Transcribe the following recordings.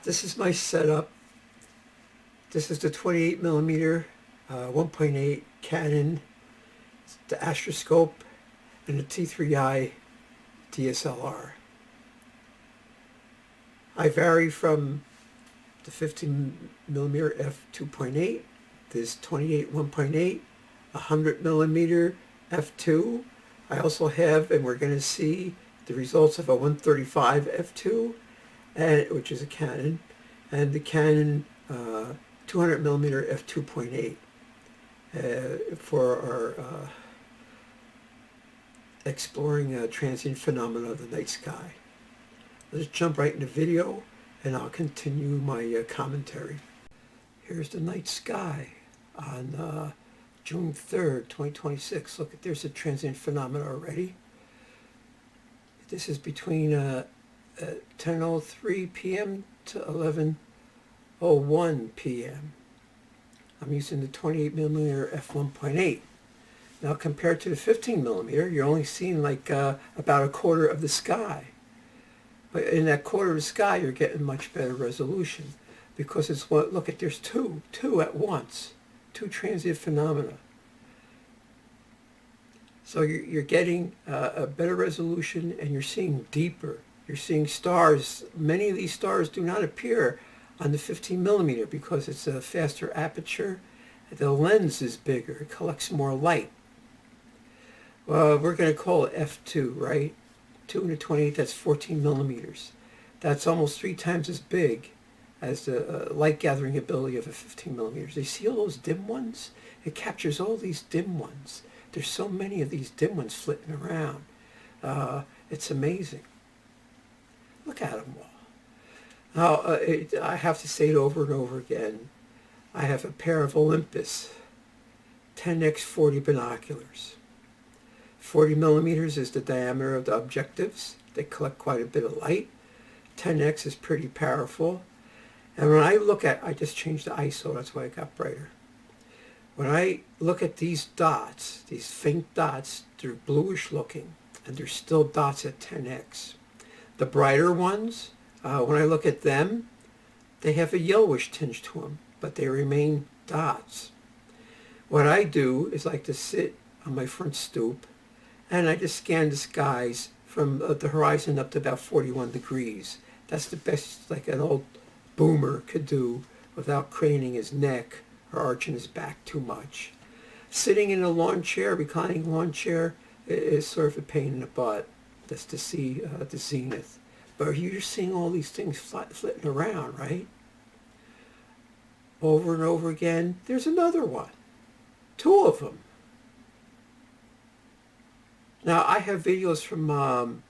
This is my setup. This is the 28 millimeter 1.8 Canon, the astroscope, and the T3i DSLR. I vary from the 15 millimeter f2.8, this 28 1.8, 100 millimeter f2. I also have, and we're going to see the results of a 135 f2, which is a Canon, and the Canon 200 millimeter f2.8 for our exploring transient phenomena of the night sky. Let's jump right into video and I'll continue my commentary. Here's the night sky on June 3rd, 2026. Look, there's a transient phenomena already. This is between 10:03 p.m. to 11:01 p.m. I'm using the 28 millimeter f1.8. Now compared to the 15 millimeter, you're only seeing like about a quarter of the sky. But in that quarter of the sky, you're getting much better resolution because it's what, look at, there's two at once, two transient phenomena. So you're getting a better resolution and you're seeing deeper. You're seeing stars. Many of these stars do not appear on the 15 millimeter because it's a faster aperture. The lens is bigger. It collects more light. We're going to call it f2, right? 2 into 28, that's 14 millimeters. That's almost 3 times as big as the light gathering ability of a 15 millimeters. You see all those dim ones? It captures all these dim ones. There's so many of these dim ones flitting around. It's amazing. Look at them all. Now, I have to say it over and over again. I have a pair of Olympus 10x40 binoculars. 40 millimeters is the diameter of the objectives. They collect quite a bit of light. 10x is pretty powerful. And when I look at, I just changed the ISO, that's why it got brighter. When I look at these dots, these faint dots, they're bluish looking, and they're still dots at 10x. The brighter ones, when I look at them, they have a yellowish tinge to them, but they remain dots. What I do is like to sit on my front stoop, and I just scan the skies from the horizon up to about 41 degrees. That's the best like an old boomer could do without craning his neck or arching his back too much. Sitting in a lawn chair, reclining lawn chair, is sort of a pain in the butt. That's to see the zenith. But you're seeing all these things flitting around, right? Over and over again. There's another one. 2 of them. Now, I have videos from,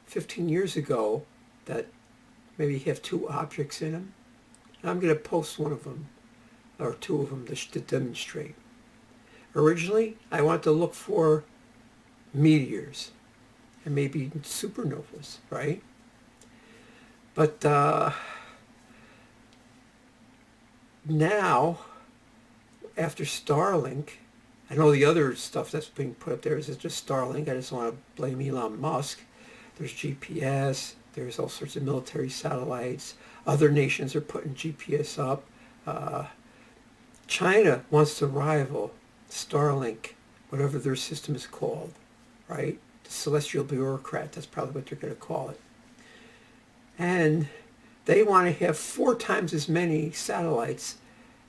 15 years ago that maybe have 2 objects in them. And I'm going to post one of them, or 2 of them, to demonstrate. Originally, I wanted to look for meteors and maybe supernovas, right? But now, after Starlink, I know the other stuff that's being put up there is just Starlink. I just want to blame Elon Musk. There's GPS. There's all sorts of military satellites. Other nations are putting GPS up. China wants to rival Starlink, whatever their system is called, right? The celestial bureaucrat, that's probably what they're going to call it. And they want to have 4 times as many satellites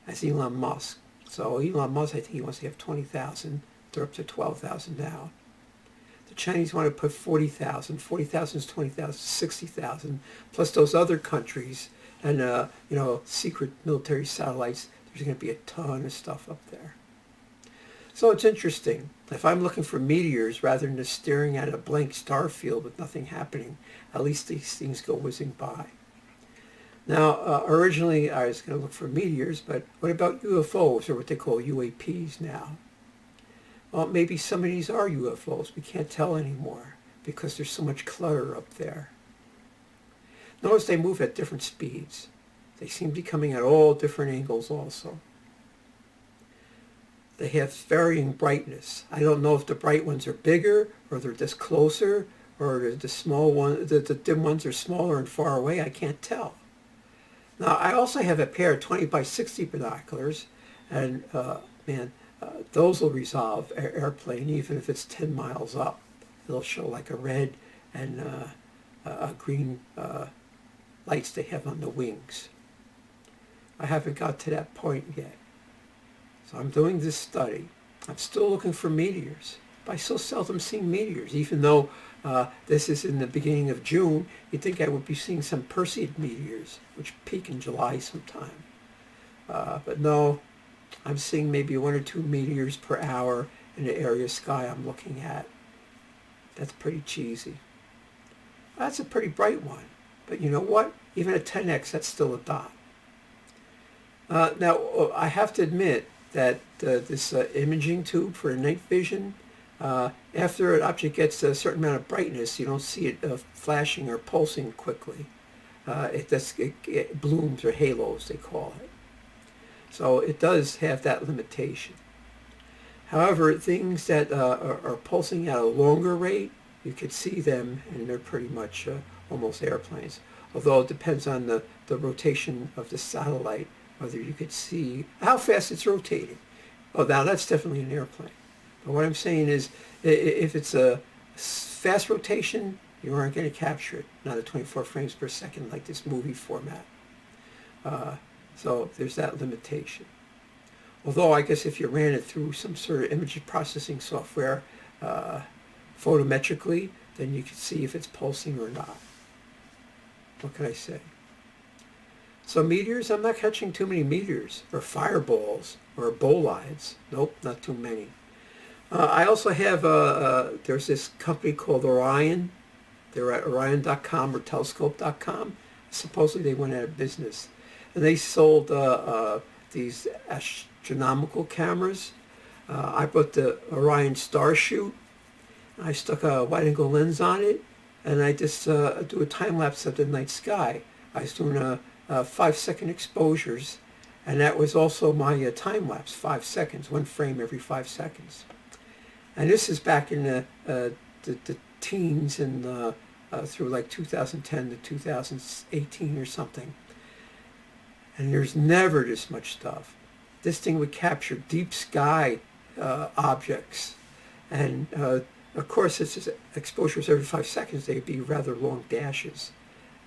as Elon Musk. So Elon Musk, I think he wants to have 20,000. They're up to 12,000 now. The Chinese want to put 40,000. 40,000 is 20,000, 60,000. Plus those other countries and, secret military satellites. There's going to be a ton of stuff up there. So it's interesting. If I'm looking for meteors rather than just staring at a blank star field with nothing happening, at least these things go whizzing by. Now, originally I was going to look for meteors, but what about UFOs, or what they call UAPs now? Well, maybe some of these are UFOs. We can't tell anymore because there's so much clutter up there. Notice they move at different speeds. They seem to be coming at all different angles also. They have varying brightness. I don't know if the bright ones are bigger, or they're just closer, or the small one, the dim ones are smaller and far away, I can't tell. Now, I also have a pair of 20 by 60 binoculars, and man, those will resolve airplane even if it's 10 miles up. They'll show like a red and a green lights they have on the wings. I haven't got to that point yet. So I'm doing this study. I'm still looking for meteors, but I so seldom see meteors, even though this is in the beginning of June. You'd think I would be seeing some Perseid meteors, which peak in July sometime. But no, I'm seeing maybe 1 or 2 meteors per hour in the area of sky I'm looking at. That's pretty cheesy. That's a pretty bright one. But you know what? Even at 10x, that's still a dot. Now, I have to admit that this imaging tube for night vision, after an object gets a certain amount of brightness, you don't see it flashing or pulsing quickly. It blooms or halos, they call it. So it does have that limitation. However, things that are pulsing at a longer rate, you could see them, and they're pretty much almost airplanes. Although it depends on the rotation of the satellite, whether you could see how fast it's rotating. Oh, now that's definitely an airplane. But what I'm saying is, if it's a fast rotation, you aren't going to capture it, not at 24 frames per second like this movie format. So there's that limitation. Although I guess if you ran it through some sort of image processing software photometrically, then you could see if it's pulsing or not. What can I say? So meteors, I'm not catching too many meteors, or fireballs, or bolides. Nope, not too many. I also have, there's this company called Orion. They're at orion.com or telescope.com. Supposedly they went out of business. And they sold these astronomical cameras. I bought the Orion Star Shoot. I stuck a wide-angle lens on it, and I just do a time-lapse of the night sky. I was doing 5-second exposures, and that was also my time-lapse, 5 seconds, 1 frame every 5 seconds. And this is back in the teens and through like 2010 to 2018 or something. And there's never this much stuff. This thing would capture deep sky objects. And of course, it's just exposures every 5 seconds. They'd be rather long dashes.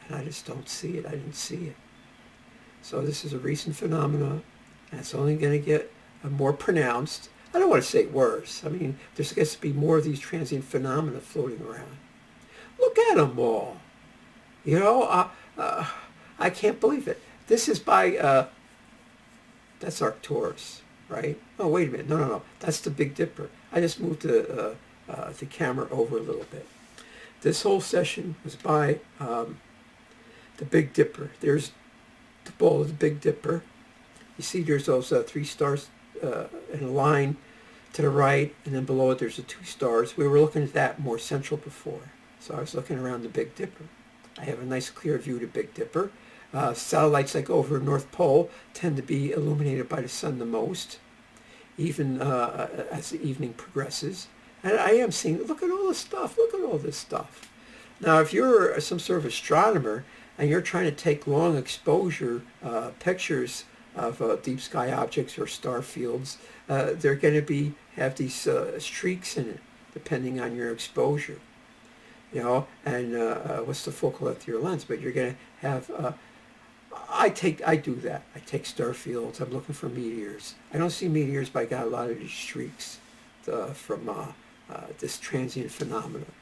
And I just don't see it. I didn't see it. So this is a recent phenomenon. And it's only going to get more pronounced. I don't want to say worse. I mean, there's gets to be more of these transient phenomena floating around. Look at them all. You know, I can't believe it. This is by, that's Arcturus, right? Oh, wait a minute. No. That's the Big Dipper. I just moved the camera over a little bit. This whole session was by the Big Dipper. There's the ball of the Big Dipper. You see there's those 3 stars in a line to the right, and then below it there's the 2 stars. We were looking at that more central before. So I was looking around the Big Dipper. I have a nice clear view of the Big Dipper. Satellites like over North Pole tend to be illuminated by the sun the most, even as the evening progresses. And I am seeing, look at all this stuff, look at all this stuff. Now, if you're some sort of astronomer and you're trying to take long exposure pictures of deep sky objects or star fields, they're going to have these streaks in it, depending on your exposure. You know, and what's the focal length of your lens? But you're going to have, I do that. I take star fields. I'm looking for meteors. I don't see meteors, but I got a lot of these streaks from this transient phenomenon.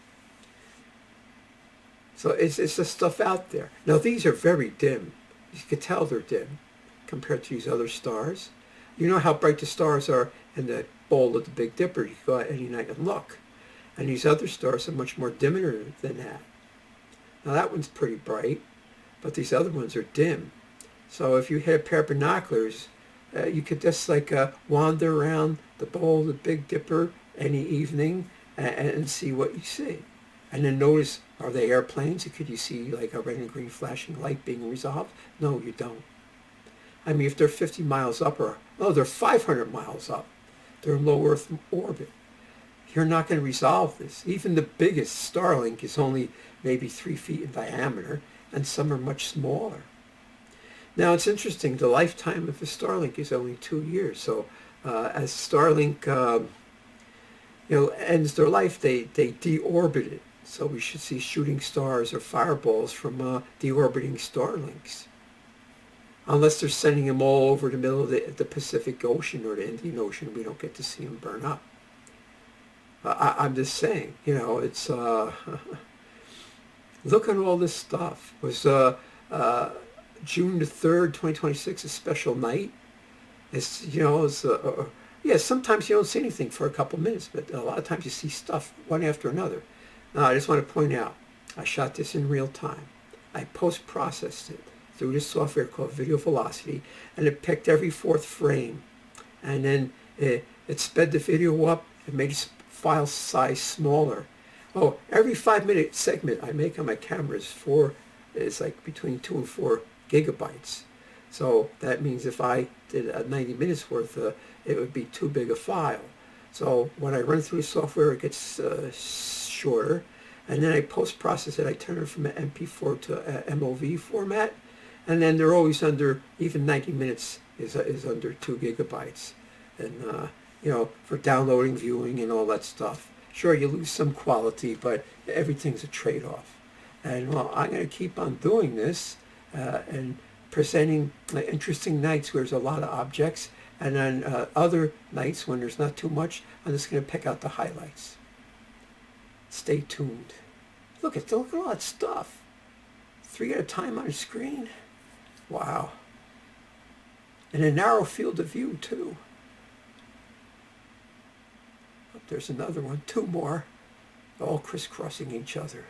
So it's the stuff out there. Now, these are very dim. You can tell they're dim compared to these other stars. You know how bright the stars are in the bowl of the Big Dipper. You can go out any night and look. And these other stars are much more dimmer than that. Now that one's pretty bright, but these other ones are dim. So if you had a pair of binoculars, you could just like wander around the bowl of the Big Dipper any evening and see what you see. And then notice, are they airplanes? Could you see like a red and green flashing light being resolved? No, you don't. I mean, if they're 50 miles up they're 500 miles up. They're in low Earth orbit. You're not going to resolve this. Even the biggest Starlink is only maybe 3 feet in diameter, and some are much smaller. Now, it's interesting. The lifetime of a Starlink is only 2 years. So as Starlink ends their life, they deorbit it. So we should see shooting stars or fireballs from deorbiting Starlinks. Unless they're sending them all over the middle of the Pacific Ocean or the Indian Ocean, we don't get to see them burn up. I'm just saying, it's look at all this stuff. It was June the 3rd, 2026, a special night. It's, sometimes you don't see anything for a couple minutes, but a lot of times you see stuff one after another. Now, I just want to point out, I shot this in real time. I post-processed it through this software called Video Velocity, and it picked every fourth frame. And then it sped the video up, it made its file size smaller. Oh, every 5-minute segment I make on my camera is like between 2 and 4 gigabytes. So that means if I did 90 minutes worth, it would be too big a file. So when I run through the software, it gets shorter. And then I post-process it. I turn it from an MP4 to a MOV format. And then they're always under, even 90 minutes is under 2 gigabytes. And, for downloading, viewing, and all that stuff. Sure, you lose some quality, but everything's a trade-off. And, I'm going to keep on doing this and presenting interesting nights where there's a lot of objects. And then other nights when there's not too much, I'm just going to pick out the highlights. Stay tuned. Look at all that stuff. 3 at a time on a screen. Wow. And a narrow field of view, too. Oh, there's another one. 2 more. All crisscrossing each other.